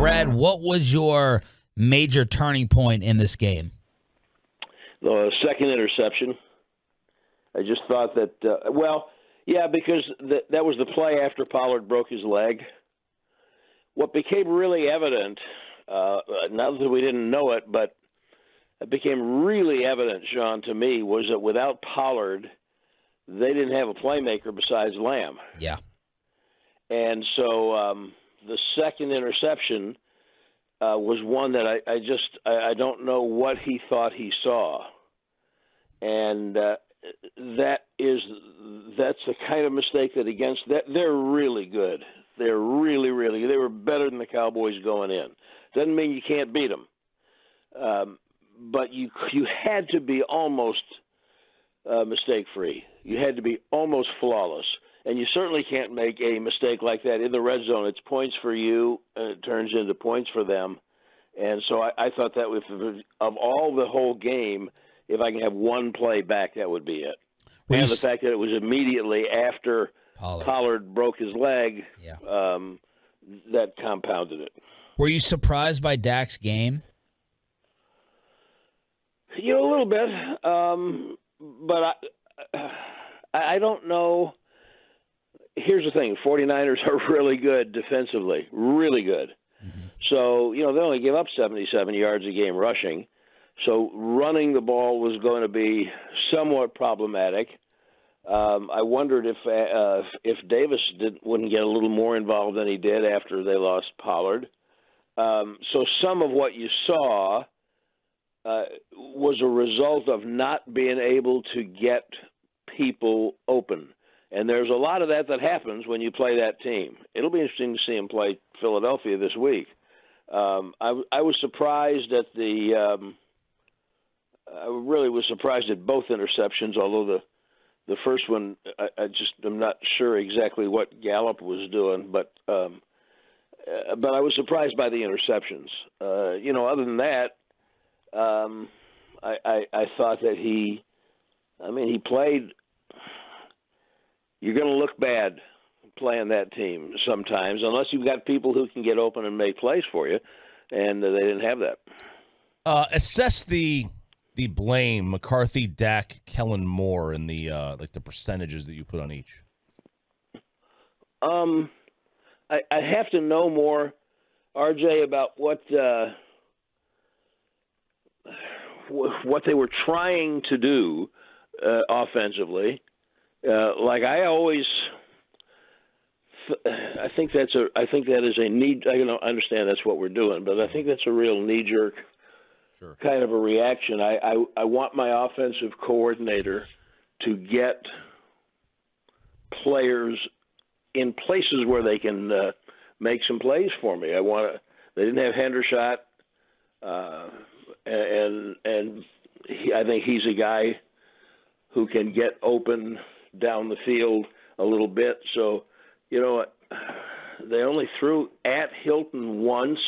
Brad, what was your major turning point in this game? The second interception. I just thought that, because that was the play after Pollard broke his leg. What became really evident, not that we didn't know it, but it became really evident, Sean, to me, was that without Pollard, they didn't have a playmaker besides Lamb. Yeah. And so the second interception was one that I don't know what he thought he saw. And that's the kind of mistake that against that they're really good. They're really, really good. They were better than the Cowboys going in. Doesn't mean you can't beat them. But you had to be almost mistake-free. You had to be almost flawless. And you certainly can't make a mistake like that in the red zone. It's points for you, and it turns into points for them. And so I thought that of all the whole game, if I can have one play back, that would be it. And the fact that it was immediately after Pollard broke his leg, that compounded it. Were you surprised by Dak's game? A little bit. But I don't know. Here's the thing. 49ers are really good defensively, really good. Mm-hmm. So, they only gave up 77 yards a game rushing. So running the ball was going to be somewhat problematic. I wondered if Davis wouldn't get a little more involved than he did after they lost Pollard. So some of what you saw was a result of not being able to get people open. And there's a lot of that happens when you play that team. It'll be interesting to see him play Philadelphia this week. I was surprised at I really was surprised at both interceptions, although the first one, I'm not sure exactly what Gallup was doing, but I was surprised by the interceptions. Other than that, I thought that he played. You're going to look bad playing that team sometimes, unless you've got people who can get open and make plays for you, and they didn't have that. Assess the blame, McCarthy, Dak, Kellen Moore, and the percentages that you put on each. I have to know more, RJ, about what they were trying to do offensively. I think that is a need. I understand that's what we're doing, but I think that's a real knee-jerk kind of a reaction. I want my offensive coordinator to get players in places where they can make some plays for me. They didn't have Hendershot, and I think he's a guy who can get open down the field a little bit. So, they only threw at Hilton once.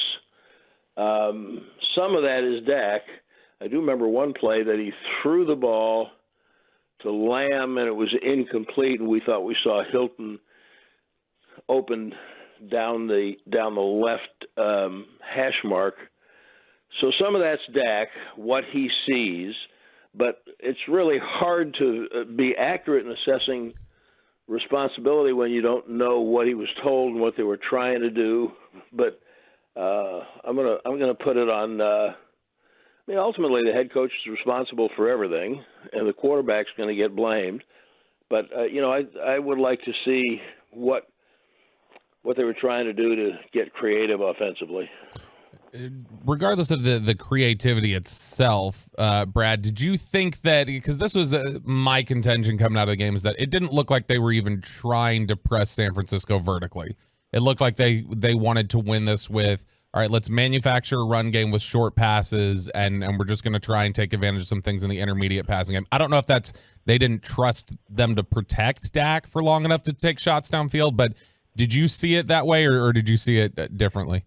Some of that is Dak. I do remember one play that he threw the ball to Lamb, and it was incomplete, and we thought we saw Hilton open down the left hash mark. So some of that's Dak, what he sees, but it's really hard to be accurate in assessing responsibility when you don't know what he was told and what they were trying to do. But I'm gonna put it on. Ultimately, the head coach is responsible for everything, and the quarterback's going to get blamed. But I would like to see what they were trying to do to get creative offensively. Regardless of the creativity itself, Brad, did you think that, because this was my contention coming out of the game, is that it didn't look like they were even trying to press San Francisco vertically. It looked like they wanted to win this with, all right, let's manufacture a run game with short passes, and we're just going to try and take advantage of some things in the intermediate passing game. I don't know if they didn't trust them to protect Dak for long enough to take shots downfield, but did you see it that way, or did you see it differently?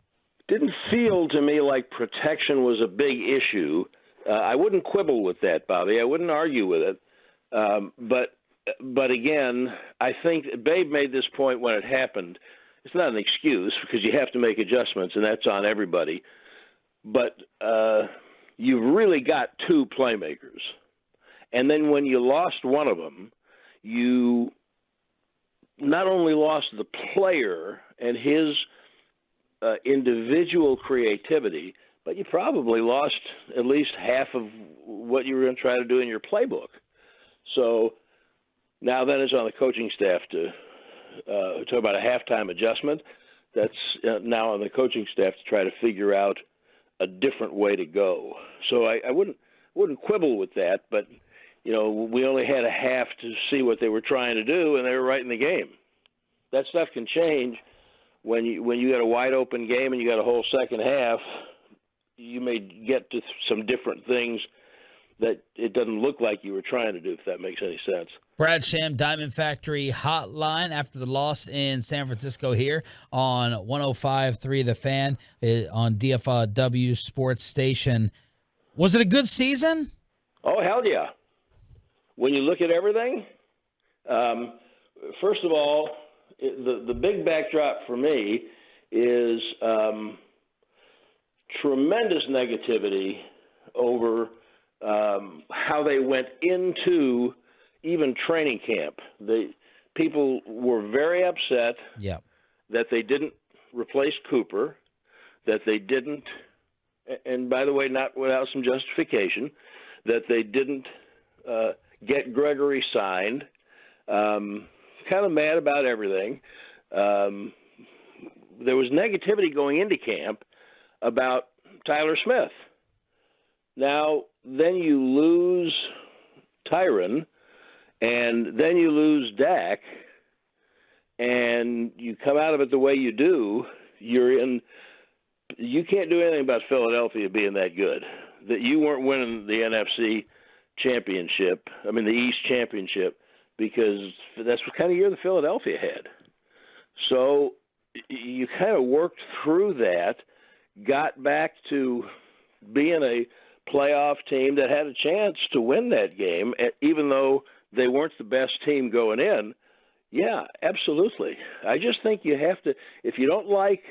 Didn't feel to me like protection was a big issue. I wouldn't quibble with that, Bobby. I wouldn't argue with it. But again, I think Babe made this point when it happened. it's not an excuse because you have to make adjustments, and that's on everybody. But you've really got two playmakers. And then when you lost one of them, you not only lost the player and his individual creativity, but you probably lost at least half of what you were going to try to do in your playbook. So now then it's on the coaching staff to talk about a halftime adjustment. That's now on the coaching staff to try to figure out a different way to go. So I wouldn't quibble with that, but you know, we only had a half to see what they were trying to do, and they were right in the game. That stuff can change when you got a wide open game and you got a whole second half. You may get to some different things that it doesn't look like you were trying to do, if that makes any sense. Brad Sham, Diamond Factory Hotline after the loss in San Francisco here on 105.3 The Fan on DFW Sports Station. Was it a good season? Oh, hell yeah. When you look at everything, first of all, the big backdrop for me is tremendous negativity over how they went into even training camp. People were very upset that they didn't replace Cooper, that they didn't, and by the way, not without some justification, that they didn't get Gregory signed. Kind of mad about everything. There was negativity going into camp about Tyler Smith. Now, then you lose Tyron, and then you lose Dak, and you come out of it the way you do, you can't do anything about Philadelphia being that good. That you weren't winning the NFC championship, the East championship, because that's what kind of year the Philadelphia had. So you kind of worked through that, got back to being a playoff team that had a chance to win that game, even though they weren't the best team going in. Yeah, absolutely. I just think you have to, if you don't like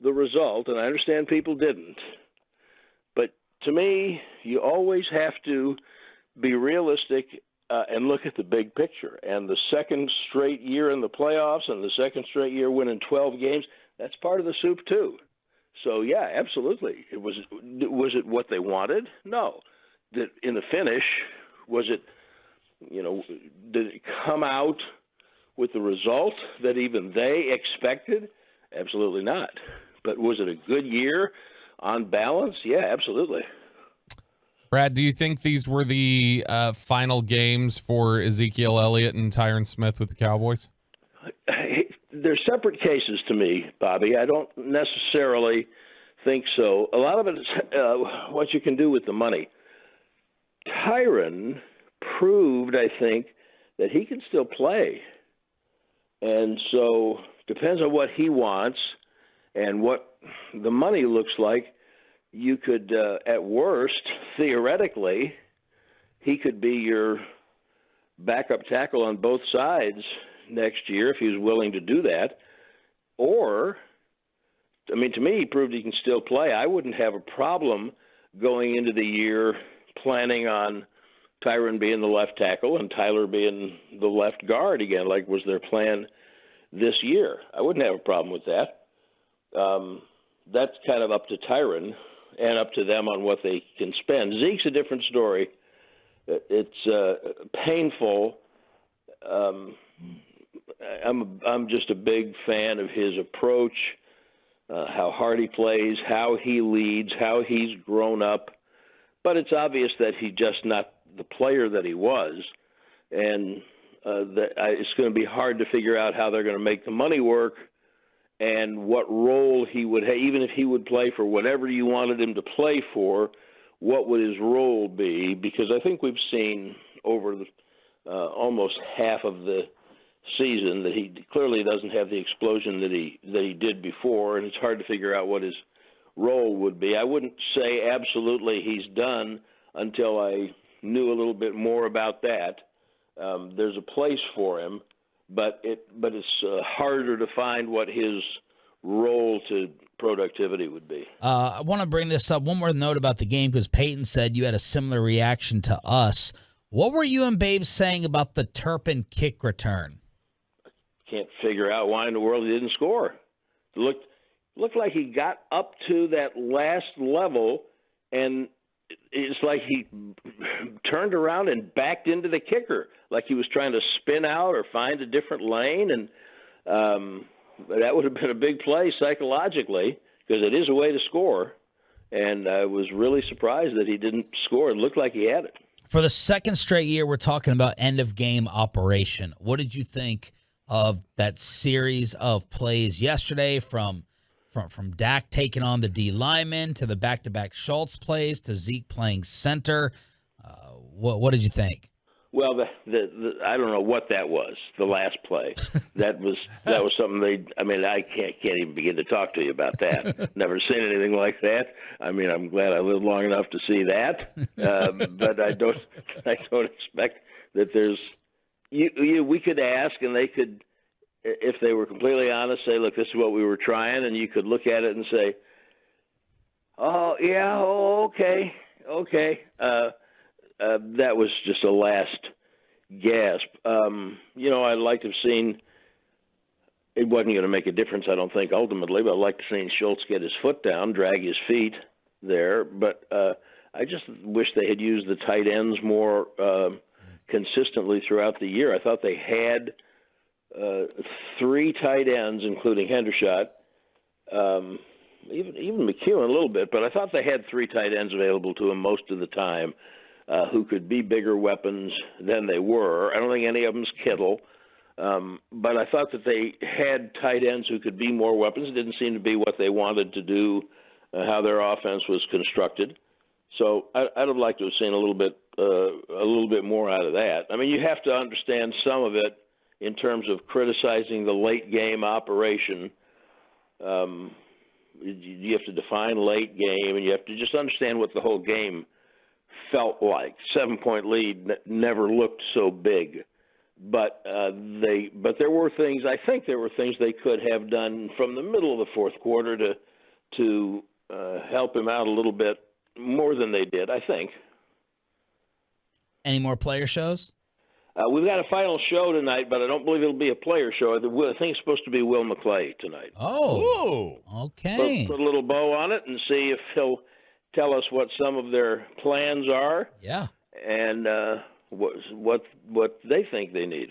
the result, and I understand people didn't, but to me, you always have to be realistic and look at the big picture. And the second straight year in the playoffs and the second straight year winning 12 games, that's part of the soup too. So, yeah, absolutely. Was it what they wanted? No. In the finish, was it, did it come out with the result that even they expected? Absolutely not. But was it a good year on balance? Yeah, absolutely. Brad, do you think these were the final games for Ezekiel Elliott and Tyron Smith with the Cowboys? They're separate cases to me, Bobby. I don't necessarily think so. A lot of it is what you can do with the money. Tyron proved, I think, that he can still play. And so depends on what he wants and what the money looks like. You could, at worst, theoretically, he could be your backup tackle on both sides next year if he was willing to do that. Or, to me, he proved he can still play. I wouldn't have a problem going into the year planning on Tyron being the left tackle and Tyler being the left guard again, like was their plan this year. I wouldn't have a problem with that. That's kind of up to Tyron and up to them on what they can spend. Zeke's a different story. It's painful. I'm just a big fan of his approach, how hard he plays, how he leads, how he's grown up. But it's obvious that he's just not the player that he was, and it's going to be hard to figure out how they're going to make the money work and what role he would have. Even if he would play for whatever you wanted him to play for, what would his role be? Because I think we've seen over almost half of the season that he clearly doesn't have the explosion that he did before, and it's hard to figure out what his role would be. I wouldn't say absolutely he's done until I knew a little bit more about that. There's a place for him, but it's harder to find what his role to productivity would be. I want to bring this up. One more note about the game, because Peyton said you had a similar reaction to us. What were you and Babe saying about the Turpin kick return? Can't figure out why in the world he didn't score. It looked like he got up to that last level, and it's like he turned around and backed into the kicker, like he was trying to spin out or find a different lane, and that would have been a big play psychologically, because it is a way to score. And I was really surprised that he didn't score. It looked like he had it. For the second straight year, we're talking about end-of-game operation. What did you think of that series of plays yesterday, from Dak taking on the D lineman to the back-to-back Schultz plays to Zeke playing center? What did you think? Well, I don't know what that was. The last play, that was something I can't even begin to talk to you about that. Never seen anything like that. I mean, I'm glad I lived long enough to see that, but I don't expect that there's. We could ask, and they could, if they were completely honest, say, "Look, this is what we were trying," and you could look at it and say, "Oh yeah, okay." That was just a last gasp. I'd like to have seen. It wasn't going to make a difference, I don't think, ultimately, but I'd like to have seen Schultz get his foot down, drag his feet there. But I just wish they had used the tight ends more consistently throughout the year. I thought they had 3 tight ends, including Hendershot, even McEwen a little bit, but I thought they had 3 tight ends available to them most of the time. Who could be bigger weapons than they were. I don't think any of them's Kittle, but I thought that they had tight ends who could be more weapons. It didn't seem to be what they wanted to do, how their offense was constructed. So I'd have liked to have seen a little bit more out of that. I mean, you have to understand some of it in terms of criticizing the late game operation. You have to define late game, and you have to just understand what the whole game felt like. 7-point lead never looked so big, but there were things. I think there were things they could have done from the middle of the fourth quarter to help him out a little bit more than they did, I think. Any more player shows? We've got a final show tonight, but I don't believe it'll be a player show. I think it's supposed to be Will McClay tonight. Oh, okay. Put a little bow on it and see if he'll tell us what some of their plans are. Yeah. And what they think they need.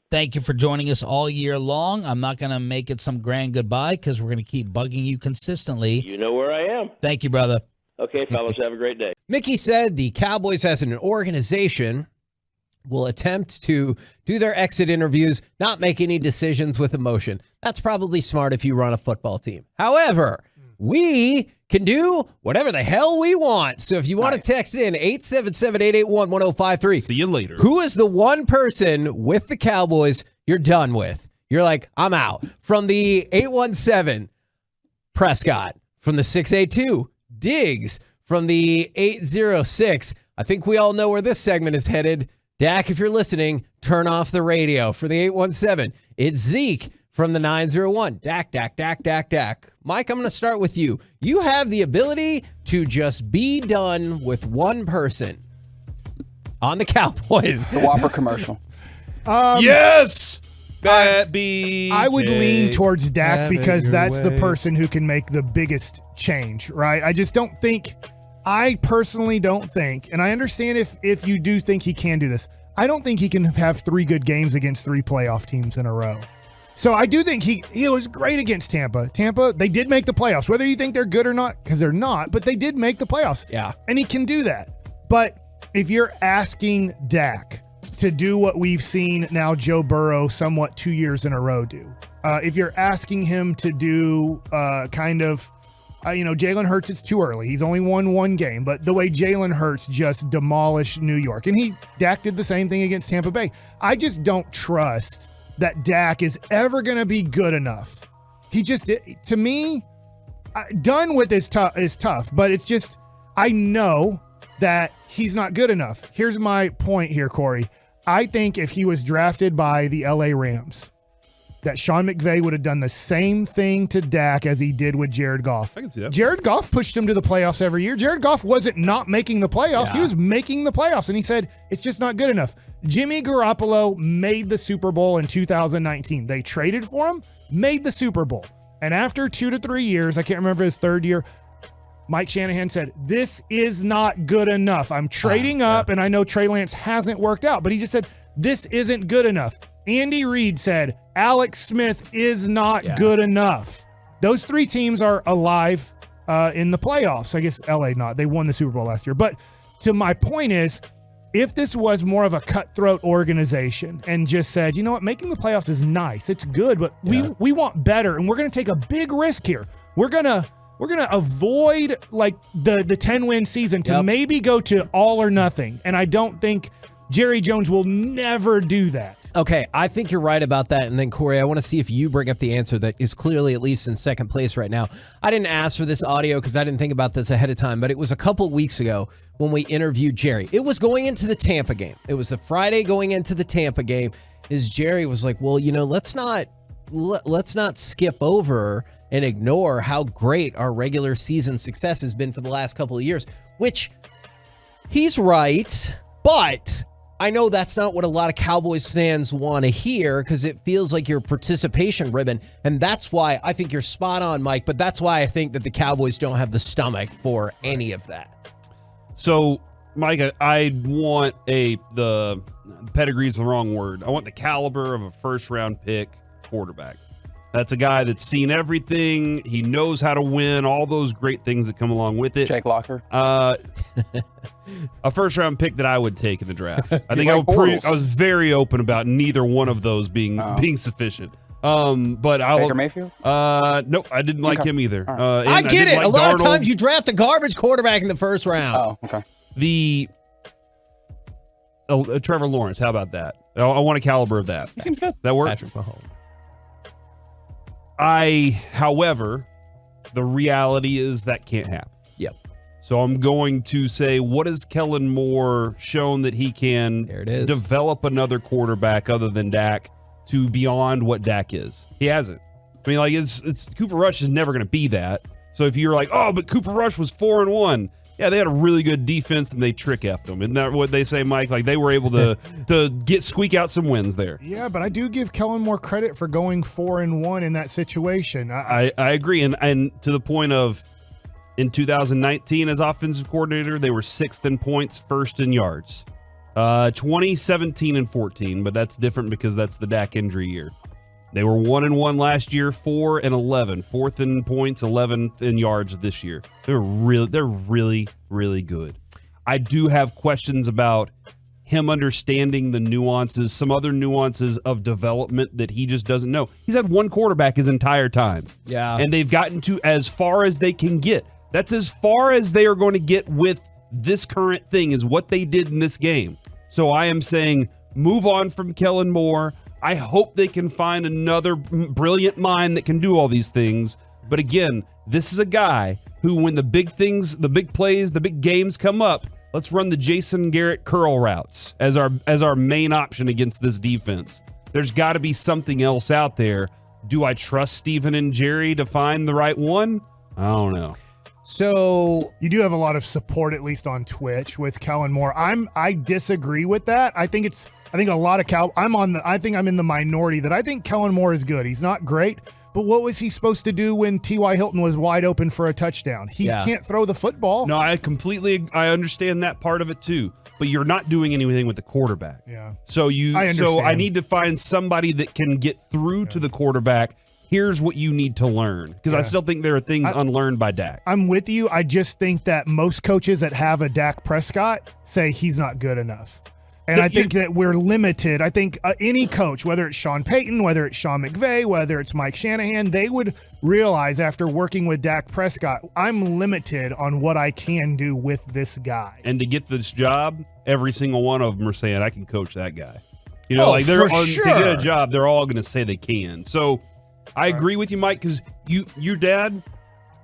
Thank you for joining us all year long. I'm not going to make it some grand goodbye, because we're going to keep bugging you consistently. You know where I am. Thank you, brother. Okay, fellas, have a great day. Mickey said the Cowboys as an organization will attempt to do their exit interviews, not make any decisions with emotion. That's probably smart if you run a football team. However, we can do whatever the hell we want. So if you want to text in, 877-881-1053. See you later. Who is the one person with the Cowboys you're done with? You're like, I'm out. From the 817, Prescott. From the 682, Diggs. From the 806, I think we all know where this segment is headed. Dak, if you're listening, turn off the radio. For the 817, it's Zeke. From the 901, Dak. Mike, I'm going to start with you. You have the ability to just be done with one person on the Cowboys. The Whopper commercial. Yes! I would lean towards Dak, because that's the person who can make the biggest change, right? I personally don't think, and I understand if you do think he can do this, I don't think he can have 3 good games against 3 playoff teams in a row. So I do think he was great against Tampa. Tampa, they did make the playoffs, whether you think they're good or not, because they're not, but they did make the playoffs. Yeah. And he can do that. But if you're asking Dak to do what we've seen now Joe Burrow somewhat 2 years in a row do, if you're asking him to do Jalen Hurts, it's too early. He's only won 1 game, but the way Jalen Hurts just demolished New York, and Dak did the same thing against Tampa Bay. I just don't trust that Dak is ever going to be good enough. To me, done with is tough, but it's just, I know that he's not good enough. Here's my point here, Corey. I think if he was drafted by the LA Rams, that Sean McVay would have done the same thing to Dak as he did with Jared Goff. I can see that. Jared Goff pushed him to the playoffs every year. Jared Goff wasn't not making the playoffs. Yeah. He was making the playoffs, and he said, it's just not good enough. Jimmy Garoppolo made the Super Bowl in 2019. They traded for him, made the Super Bowl. And after 2 to 3 years, I can't remember his third year, Mike Shanahan said, this is not good enough. I'm trading up, and I know Trey Lance hasn't worked out, but he just said, this isn't good enough. Andy Reid said, Alex Smith is not good enough. Those 3 teams are alive in the playoffs. I guess LA not. They won the Super Bowl last year. But to my point is, if this was more of a cutthroat organization and just said, you know what, making the playoffs is nice. It's good, but we want better, and we're going to take a big risk here. We're going to avoid like the 10-win season to maybe go to all or nothing. And I don't think Jerry Jones will never do that. Okay, I think you're right about that. And then, Corey, I want to see if you bring up the answer that is clearly at least in second place right now. I didn't ask for this audio because I didn't think about this ahead of time, but it was a couple weeks ago when we interviewed Jerry. It was going into the Tampa game. It was the Friday going into the Tampa game. Is Jerry was like, well, you know, let's not skip over and ignore how great our regular season success has been for the last couple of years, which he's right, but I know that's not what a lot of Cowboys fans want to hear because it feels like your participation ribbon. And that's why I think you're spot on, Mike. But that's why I think that the Cowboys don't have the stomach for any of that. So, Mike, I want the pedigree is the wrong word. I want the caliber of a first-round pick quarterback. That's a guy that's seen everything. He knows how to win, all those great things that come along with it. Jake Locker. A first-round pick that I would take in the draft. I think I was very open about neither one of those being sufficient. But Baker Mayfield? Nope, I didn't like him either. Right. I get it. Like a lot Darnold. of times you draft a garbage quarterback in the first round. Oh, okay. Trevor Lawrence, how about that? I want a caliber of that. He seems good. That works? Patrick Mahomes. However, the reality is that can't happen. Yep. So I'm going to say, what has Kellen Moore shown that he can develop another quarterback other than Dak to beyond what Dak is? He hasn't. I mean, like it's Cooper Rush is never going to be that. So if you're like, oh, but Cooper Rush was 4-1. Yeah, they had a really good defense and they trick-effed them. Isn't that what they say, Mike? Like they were able to squeak out some wins there. Yeah, but I do give Kellen more credit for going 4-1 in that situation. I agree. And to the point of in 2019 as offensive coordinator, they were 6th in points, 1st in yards. 2017 and 14, but that's different because that's the Dak injury year. They were 1-1 last year, 4-11, 4th in points, 11th in yards this year. They're really, really good. I do have questions about him understanding the nuances, some other nuances of development that he just doesn't know. He's had one quarterback his entire time. Yeah. And they've gotten to as far as they can get. That's as far as they are going to get with this current thing is what they did in this game. So I am saying move on from Kellen Moore. I hope they can find another brilliant mind that can do all these things. But again, this is a guy who, when the big things, the big plays, the big games come up, let's run the Jason Garrett curl routes as our main option against this defense. There's got to be something else out there. Do I trust Steven and Jerry to find the right one? I don't know. So you do have a lot of support, at least on Twitch, with Kellen Moore. I disagree with that. I think a lot of I think I'm in the minority that I think Kellen Moore is good. He's not great, but what was he supposed to do when T.Y. Hilton was wide open for a touchdown? He can't throw the football. No, I understand that part of it too, but you're not doing anything with the quarterback. Yeah. So I need to find somebody that can get through to the quarterback. Here's what you need to learn, because I still think there are things unlearned by Dak. I'm with you. I just think that most coaches that have a Dak Prescott say he's not good enough. And I think that we're limited. I think any coach, whether it's Sean Payton, whether it's Sean McVay, whether it's Mike Shanahan, they would realize after working with Dak Prescott, I'm limited on what I can do with this guy. And to get this job, every single one of them are saying, I can coach that guy. You know, to get a job, they're all going to say they can. So I agree with you, Mike, because your dad,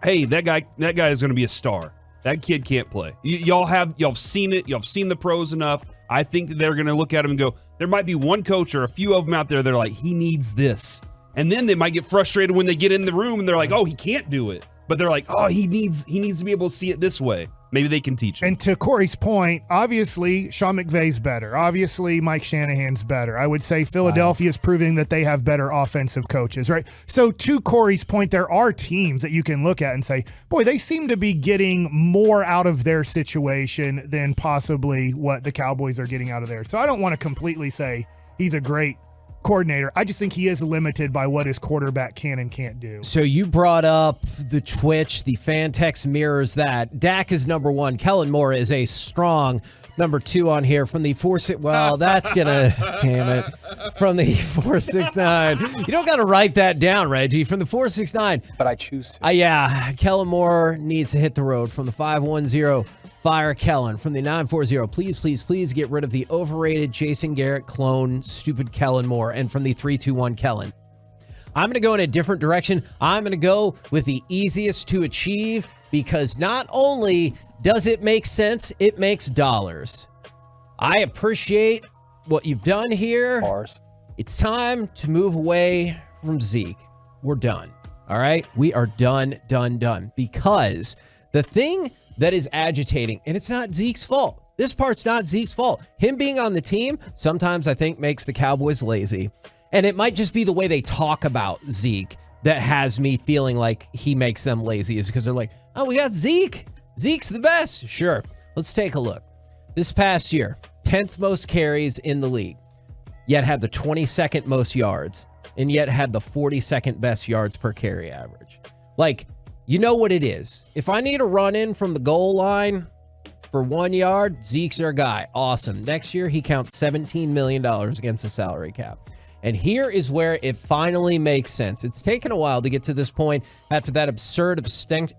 hey, that guy is going to be a star. That kid can't play. Y'all have seen it. Y'all have seen the pros enough. I think that they're going to look at him and go, There might be one coach or a few of them out there that are like, he needs this. And then they might get frustrated when they get in the room and they're like, oh, he can't do it. But they're like, oh, he needs to be able to see it this way. Maybe they can teach him. And to Corey's point, obviously, Sean McVay's better. Obviously, Mike Shanahan's better. I would say Philadelphia is proving that they have better offensive coaches, right? So to Corey's point, there are teams that you can look at and say, boy, they seem to be getting more out of their situation than possibly what the Cowboys are getting out of theirs. So I don't want to completely say he's a great coordinator. I just think he is limited by what his quarterback can and can't do. So you brought up the Twitch. The fan text mirrors that. Dak is number 1. Kellen Moore is a strong number 2 on here from the 4-6. Well, that's gonna damn it. From the 469. You don't got to write that down, Reggie. From the 469. But I choose to. Yeah, Kellen Moore needs to hit the road. From the 510. Fire Kellen. From the 940, please get rid of the overrated Jason Garrett clone, stupid Kellen Moore. And from the 321 Kellen, I'm going to go in a different direction. I'm going to go with the easiest to achieve because not only does it make sense, it makes dollars. I appreciate what you've done here. Bars. It's time to move away from Zeke. We're done. All right? We are done. Because the thing that is agitating, and it's not Zeke's fault. This part's not Zeke's fault. Him being on the team sometimes I think makes the Cowboys lazy. And it might just be the way they talk about Zeke that has me feeling like he makes them lazy, is because they're like, oh, we got Zeke. Zeke's the best. Sure. Let's take a look. This past year, 10th most carries in the league, yet had the 22nd most yards, and yet had the 42nd best yards per carry average. Like, you know what it is. If I need a run in from the goal line for 1 yard, Zeke's our guy. Awesome. Next year, he counts $17 million against the salary cap. And here is where it finally makes sense. It's taken a while to get to this point after that absurd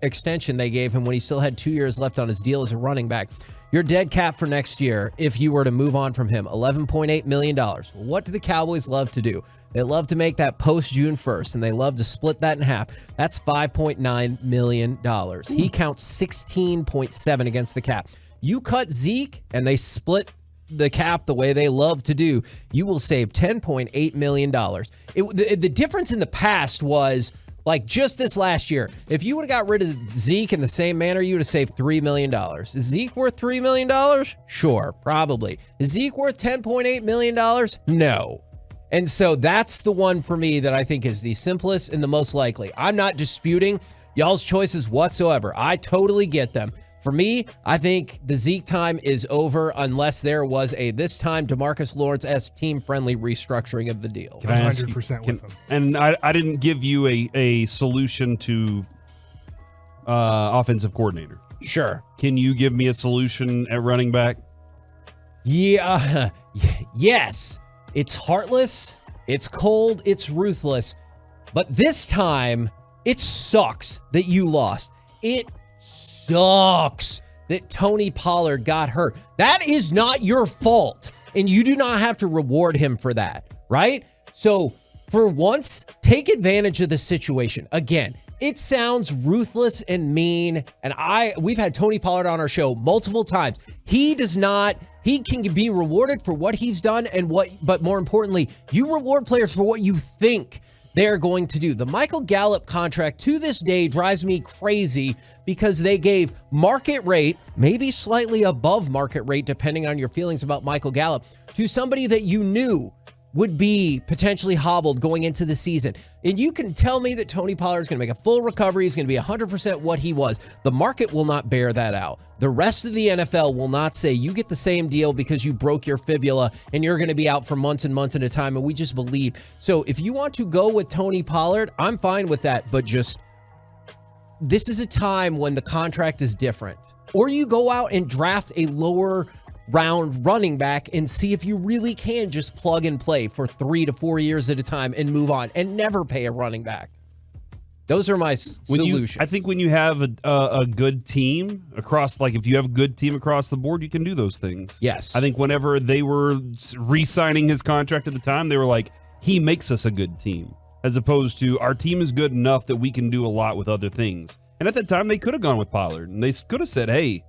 extension they gave him when he still had 2 years left on his deal as a running back. Your dead cap for next year, if you were to move on from him, $11.8 million. What do the Cowboys love to do? They love to make that post June 1st, and they love to split that in half. That's $5.9 million. He counts 16.7 against the cap. You cut Zeke, and they split the cap the way they love to do, you will save $10.8 million. The difference in the past was, like just this last year, if you would have got rid of Zeke in the same manner, you would have saved $3 million. Is Zeke worth $3 million? Sure, probably. Is Zeke worth $10.8 million? No. And so that's the one for me that I think is the simplest and the most likely. I'm not disputing y'all's choices whatsoever. I totally get them. For me, I think the Zeke time is over unless there was a this time DeMarcus Lawrence-esque team-friendly restructuring of the deal. Can I ask you, 100% with him. And I didn't give you a solution to offensive coordinator. Sure. Can you give me a solution at running back? Yeah. Yes. It's heartless, it's cold, it's ruthless. But this time, it sucks that you lost. It sucks that Tony Pollard got hurt. That is not your fault, and you do not have to reward him for that, right? So, for once, take advantage of the situation. Again, it sounds ruthless and mean, and we've had Tony Pollard on our show multiple times. He can be rewarded for what he's done but more importantly, you reward players for what you think they're going to do. The Michael Gallup contract to this day drives me crazy because they gave market rate, maybe slightly above market rate, depending on your feelings about Michael Gallup, to somebody that you knew would be potentially hobbled going into the season. And you can tell me that Tony Pollard is going to make a full recovery. He's going to be 100% what he was. The market will not bear that out. The rest of the NFL will not say you get the same deal because you broke your fibula and you're going to be out for months and months at a time, and we just believe. So if you want to go with Tony Pollard, I'm fine with that, but just this is a time when the contract is different. Or you go out and draft a lower round running back and see if you really can just plug and play for 3 to 4 years at a time and move on and never pay a running back. Those are my solutions. I think when you have a good team across, like if you have a good team across the board, you can do those things. Yes. I think whenever they were re-signing his contract at the time, they were like, he makes us a good team, as opposed to our team is good enough that we can do a lot with other things. And at that time, they could have gone with Pollard, and they could have said, hey,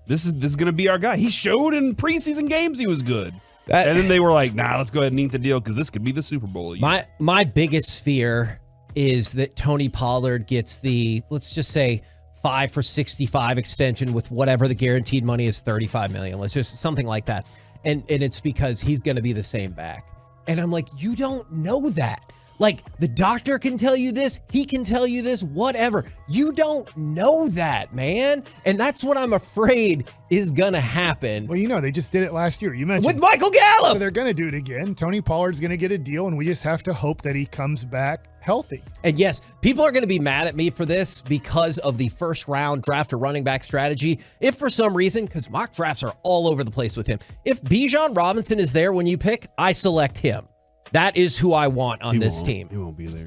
this is going to be our guy. He showed in preseason games he was good. And then they were like, nah, let's go ahead and ink the deal because this could be the Super Bowl. My biggest fear is that Tony Pollard gets the, let's just say, 5 for $65 extension with whatever the guaranteed money is, $35 million. Let's just something like that. And it's because he's going to be the same back. And I'm like, you don't know that. Like, the doctor can tell you this, he can tell you this, whatever. You don't know that, man. And that's what I'm afraid is going to happen. Well, they just did it last year. You mentioned with Michael Gallup. So they're going to do it again. Tony Pollard's going to get a deal, and we just have to hope that he comes back healthy. And yes, people are going to be mad at me for this because of the first round draft or running back strategy. If for some reason, because mock drafts are all over the place with him, if Bijan Robinson is there when you pick, I select him. That is who I want on this team. He won't be there.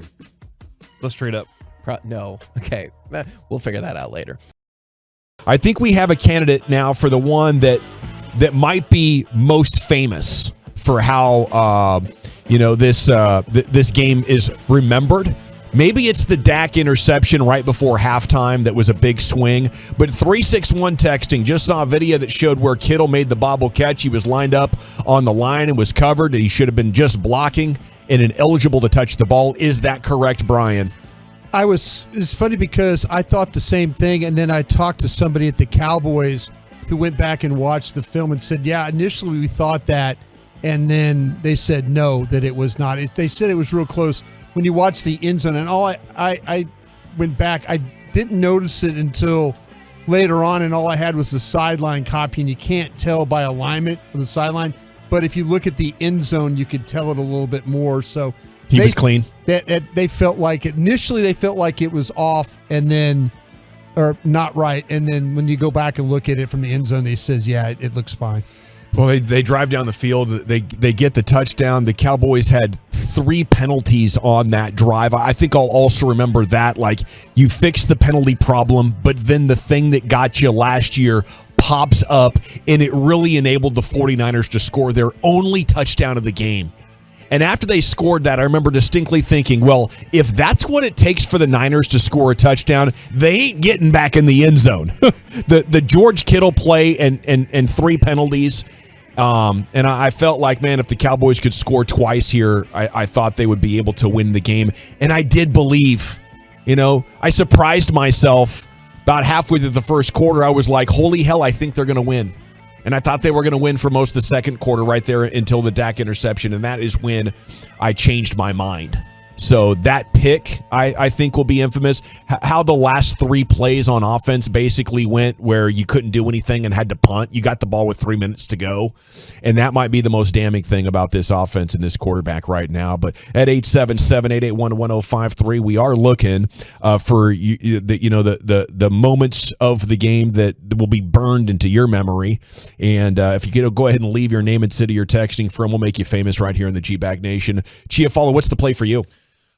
Let's trade up. No. Okay. We'll figure that out later. I think we have a candidate now for the one that might be most famous for how this game is remembered. Maybe it's the Dak interception right before halftime that was a big swing. But 361 texting just saw a video that showed where Kittle made the bobble catch. He was lined up on the line and was covered. He should have been just blocking and ineligible to touch the ball. Is that correct, Brian? It's funny because I thought the same thing, and then I talked to somebody at the Cowboys who went back and watched the film and said, yeah, initially we thought that, and then they said no, that it was not. They said it was real close. When you watch the end zone, and I went back, I didn't notice it until later on, and all I had was the sideline copy, and you can't tell by alignment of the sideline. But if you look at the end zone, you could tell it a little bit more. So he was clean. They felt like initially they felt like it was off, and then or not right, and then when you go back and look at it from the end zone, they says, yeah, it looks fine. Well, they drive down the field. They get the touchdown. The Cowboys had 3 penalties on that drive. I think I'll also remember that. Like, you fix the penalty problem, but then the thing that got you last year pops up, and it really enabled the 49ers to score their only touchdown of the game. And after they scored that, I remember distinctly thinking, well, if that's what it takes for the Niners to score a touchdown, they ain't getting back in the end zone. the George Kittle play and 3 penalties. And I felt like, man, if the Cowboys could score twice here, I thought they would be able to win the game. And I did believe, I surprised myself about halfway through the first quarter. I was like, holy hell, I think they're going to win. And I thought they were going to win for most of the second quarter right there until the Dak interception. And that is when I changed my mind. So that pick, I think, will be infamous. How the last 3 plays on offense basically went where you couldn't do anything and had to punt. You got the ball with 3 minutes to go. And that might be the most damning thing about this offense and this quarterback right now. But at 877-881-1053, we are looking for the moments of the game that will be burned into your memory. And if you could go ahead and leave your name and city you're texting from, we'll make you famous right here in the GBag Nation. Chiafalo, what's the play for you?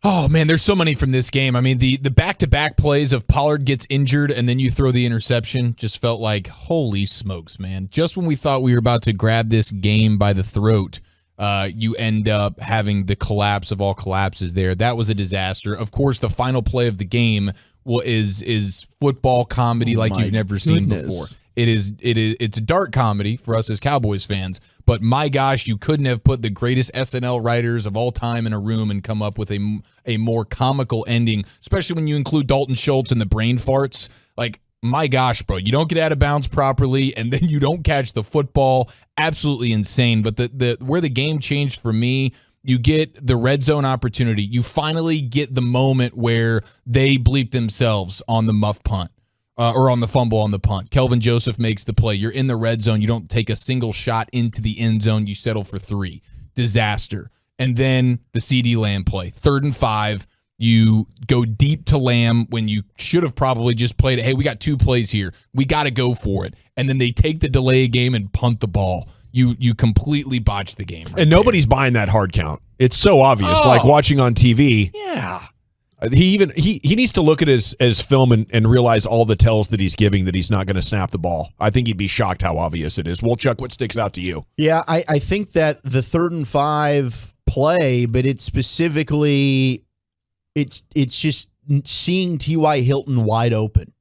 Oh, man, there's so many from this game. I mean, the back-to-back plays of Pollard gets injured and then you throw the interception just felt like, holy smokes, man. Just when we thought we were about to grab this game by the throat, you end up having the collapse of all collapses there. That was a disaster. Of course, the final play of the game is football comedy like you've never seen before. It's a dark comedy for us as Cowboys fans, but my gosh, you couldn't have put the greatest SNL writers of all time in a room and come up with a more comical ending, especially when you include Dalton Schultz and the brain farts. Like, my gosh, bro, you don't get out of bounds properly, and then you don't catch the football. Absolutely insane. But the where the game changed for me, you get the red zone opportunity. You finally get the moment where they bleep themselves on the muff punt. Or on the fumble on the punt. Kelvin Joseph makes the play. You're in the red zone. You don't take a single shot into the end zone. You settle for 3. Disaster. And then the CD Lamb play. 3rd and 5. You go deep to Lamb when you should have probably just played it. Hey, we got 2 plays here. We got to go for it. And then they take the delay game and punt the ball. You completely botch the game. And nobody's buying that hard count. It's so obvious. Like watching on TV. Yeah. He needs to look at his film and realize all the tells that he's giving that he's not going to snap the ball. I think he'd be shocked how obvious it is. Well, Chuck, what sticks out to you? Yeah, I think that the 3rd and 5 play, but it's specifically it's just seeing T.Y. Hilton wide open.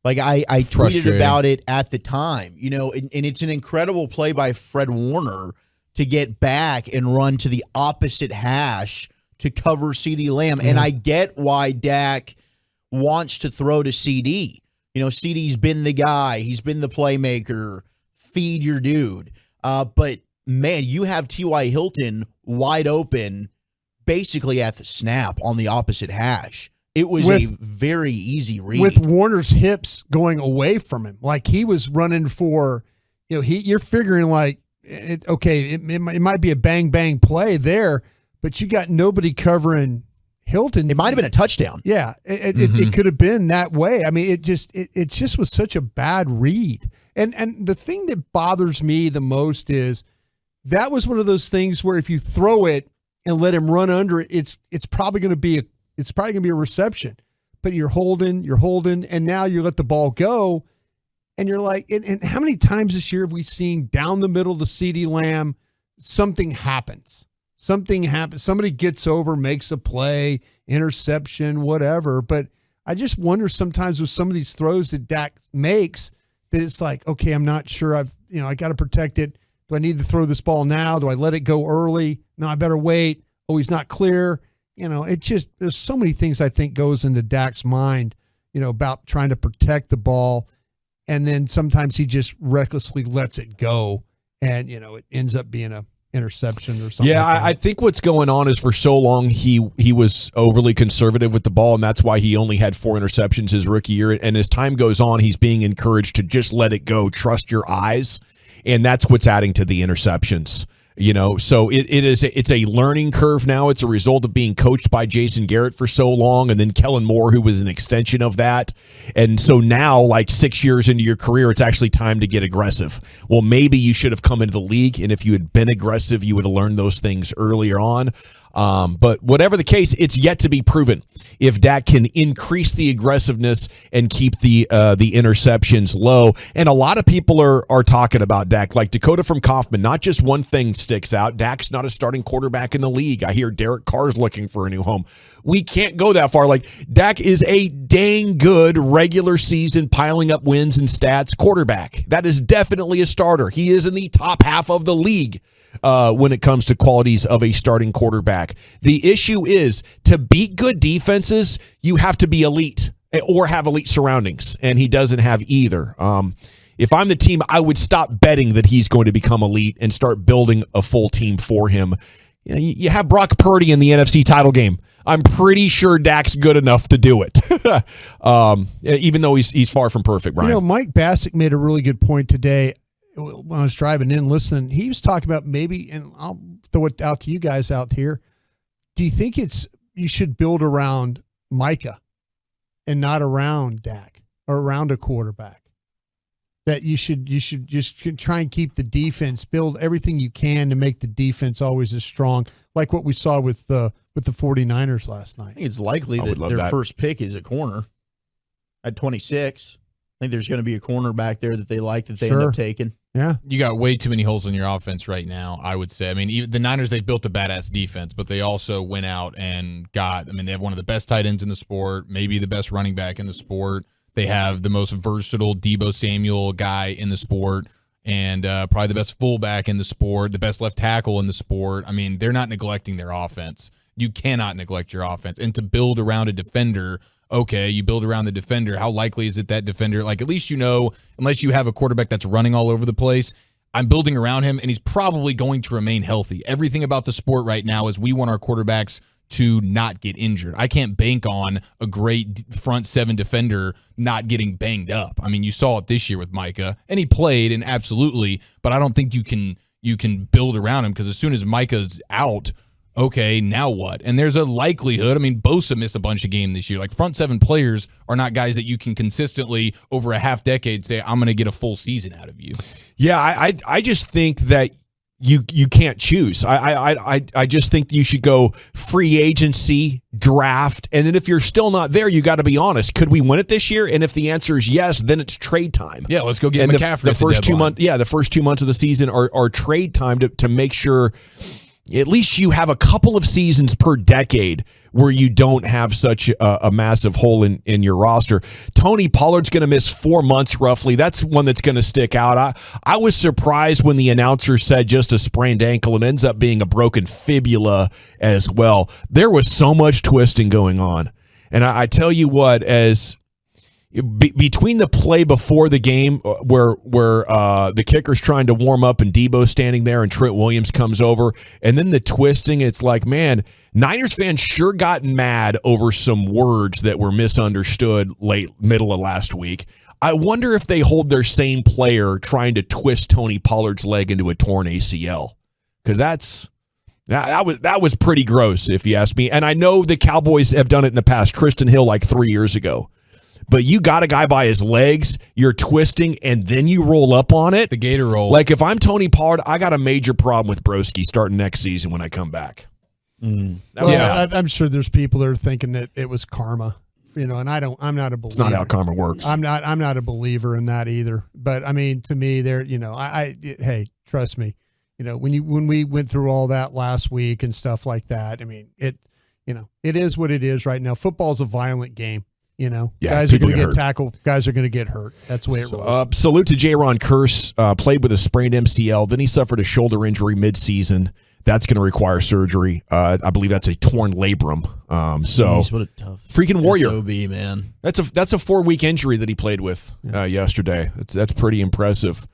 Like I tweeted about it at the time, and it's an incredible play by Fred Warner to get back and run to the opposite hash to cover CeeDee Lamb. And I get why Dak wants to throw to CD. You know, CD's been the guy. He's been the playmaker. Feed your dude. But, man, you have T.Y. Hilton wide open basically at the snap on the opposite hash. It was a very easy read. With Warner's hips going away from him. Like he was running for, you're figuring like, it might be a bang-bang play there, but you got nobody covering Hilton. It might have been a touchdown. Yeah, it could have been that way. I mean, it just was such a bad read. And the thing that bothers me the most is that was one of those things where if you throw it and let him run under it, it's probably going to be a reception. But you're holding, and now you let the ball go, and you're like, and how many times this year have we seen down the middle of the CeeDee Lamb, something happens. Somebody gets over, makes a play, interception, whatever. But I just wonder sometimes with some of these throws that Dak makes that it's like, okay, I'm not sure I got to protect it. Do I need to throw this ball now? Do I let it go early? No, I better wait. Oh, he's not clear. It just, there's so many things I think goes into Dak's mind, about trying to protect the ball. And then sometimes he just recklessly lets it go. And, it ends up being a interception or something. Yeah, like that. I think what's going on is for so long he was overly conservative with the ball, and that's why he only had 4 interceptions his rookie year. And as time goes on, he's being encouraged to just let it go, trust your eyes, and that's what's adding to the interceptions. So it's a learning curve now. It's a result of being coached by Jason Garrett for so long, and then Kellen Moore, who was an extension of that. And so now, like 6 years into your career, it's actually time to get aggressive. Well, maybe you should have come into the league, and if you had been aggressive, you would have learned those things earlier on. But whatever the case, it's yet to be proven if Dak can increase the aggressiveness and keep the interceptions low. And a lot of people are talking about Dak, like Dakota from Kaufman. Not just one thing sticks out. Dak's not a starting quarterback in the league. I hear Derek Carr's looking for a new home. We can't go that far. Like, Dak is a dang good regular season piling up wins and stats quarterback. That is definitely a starter. He is in the top half of the league when it comes to qualities of a starting quarterback. The issue is, to beat good defenses, you have to be elite or have elite surroundings, and he doesn't have either. If I'm the team, I would stop betting that he's going to become elite and start building a full team for him. You have Brock Purdy in the NFC title game. I'm pretty sure Dak's good enough to do it, even though he's far from perfect, Brian. Mike Bassick made a really good point today when I was driving in listening. He was talking about maybe, and I'll throw it out to you guys out here, do you think you should build around Micah and not around Dak or around a quarterback? That you should just try and keep the defense, build everything you can to make the defense always as strong, like what we saw with the 49ers last night. I think it's likely that their first pick is a corner at 26. I think there's going to be a corner back there that they like that they end up taking. Yeah. You got way too many holes in your offense right now, I would say. I mean, even the Niners, they've built a badass defense, but they also went out and they have one of the best tight ends in the sport, maybe the best running back in the sport. They have the most versatile Deebo Samuel guy in the sport, and probably the best fullback in the sport, the best left tackle in the sport. I mean, they're not neglecting their offense. You cannot neglect your offense. And to build around a defender, okay, you build around the defender. How likely is it that defender, like, at least unless you have a quarterback that's running all over the place, I'm building around him, and he's probably going to remain healthy. Everything about the sport right now is we want our quarterbacks to not get injured. I can't bank on a great front seven defender not getting banged up. I mean, you saw it this year with Micah, and he played, and absolutely, but I don't think you can build around him, because as soon as Micah's out, okay, now what? And there's a likelihood, I mean, Bosa missed a bunch of games this year. Like, front seven players are not guys that you can consistently, over a half decade, say, I'm going to get a full season out of you. Yeah, I just think that you can't choose. I just think you should go free agency, draft, and then if you're still not there, you got to be honest. Could we win it this year? And if the answer is yes, then it's trade time. Yeah, let's go get McCaffrey. The first 2 months, the first 2 months of the season are trade time to make sure at least you have a couple of seasons per decade where you don't have such a massive hole in your roster. Tony Pollard's going to miss 4 months roughly. That's one that's going to stick out. I was surprised when the announcer said just a sprained ankle. It ends up being a broken fibula as well. There was so much twisting going on. And I tell you what, as between the play before the game where the kicker's trying to warm up and Debo's standing there and Trent Williams comes over, and then the twisting, it's like, man, Niners fans sure got mad over some words that were misunderstood middle of last week. I wonder if they hold their same player trying to twist Tony Pollard's leg into a torn ACL, because that was pretty gross, if you ask me. And I know the Cowboys have done it in the past. Tristan Hill like 3 years ago. But you got a guy by his legs, you're twisting, and then you roll up on it. The gator roll. Like, if I'm Tony Pollard, I got a major problem with Broski starting next season when I come back. I'm sure there's people that are thinking that it was karma, and I'm not a believer. It's not how karma works. I'm not a believer in that either. But I mean, to me, hey, trust me, when we went through all that last week and stuff like that, I mean, it is what it is right now. Football's a violent game. Guys are going to get tackled. Guys are going to get hurt. That's the way it rolls. Salute to Jaron Kearse. Played with a sprained MCL. Then he suffered a shoulder injury midseason. That's going to require surgery. I believe that's a torn labrum. Jeez, what a tough freaking warrior. SOB, man. That's a 4-week injury that he played with yesterday. That's pretty impressive.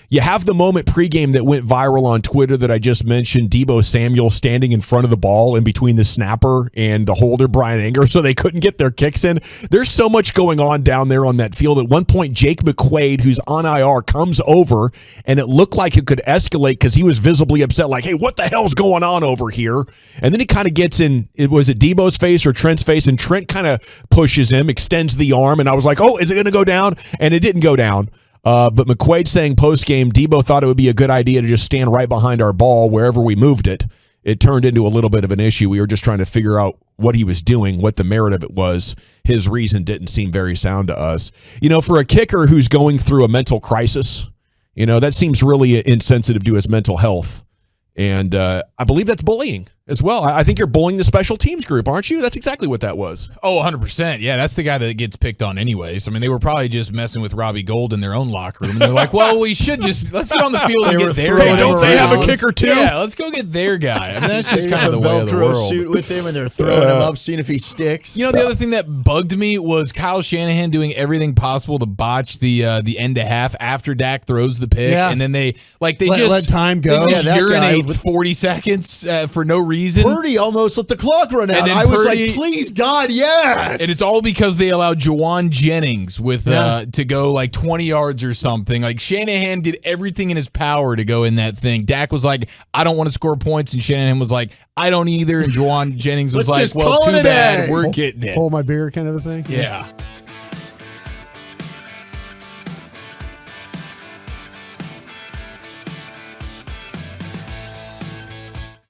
You have the moment pregame that went viral on Twitter that I just mentioned. Debo Samuel standing in front of the ball in between the snapper and the holder, Brian Anger, so they couldn't get their kicks in. There's so much going on down there on that field. At one point, Jake McQuaid, who's on IR, comes over, and it looked like it could escalate because he was visibly upset, like, hey, what the hell's going on over here? And then he kind of gets in, was it Debo's face or Trent's face? And Trent kind of pushes him, extends the arm, and I was like, oh, is it going to go down? And it didn't go down. But McQuaid saying post-game, Debo thought it would be a good idea to just stand right behind our ball wherever we moved it. It turned into a little bit of an issue. We were just trying to figure out what he was doing, what the merit of it was. His reason didn't seem very sound to us. For a kicker who's going through a mental crisis, that seems really insensitive to his mental health. And I believe that's bullying as well. I think you're bullying the special teams group, aren't you? That's exactly what that was. Oh, 100%. Yeah, that's the guy that gets picked on anyways. I mean, they were probably just messing with Robbie Gold in their own locker room. And they're like, well, let's get on the field and get their guy. Don't they have a kicker too? Yeah, let's go get their guy. I mean, that's just kind of the way of the world. Suit with him, and they're throwing him up, seeing if he sticks. The other thing that bugged me was Kyle Shanahan doing everything possible to botch the end of half after Dak throws the pick. Yeah. And then they just let time go. They just urinate 40 seconds for no reason. Purdy almost let the clock run out. I was like, please, God, yes. And it's all because they allowed Jawan Jennings to go like 20 yards or something. Like, Shanahan did everything in his power to go in that thing. Dak was like, I don't want to score points. And Shanahan was like, I don't either. And Jawan Jennings was like, well, too bad. We're getting it. Hold my beer kind of a thing. Yeah.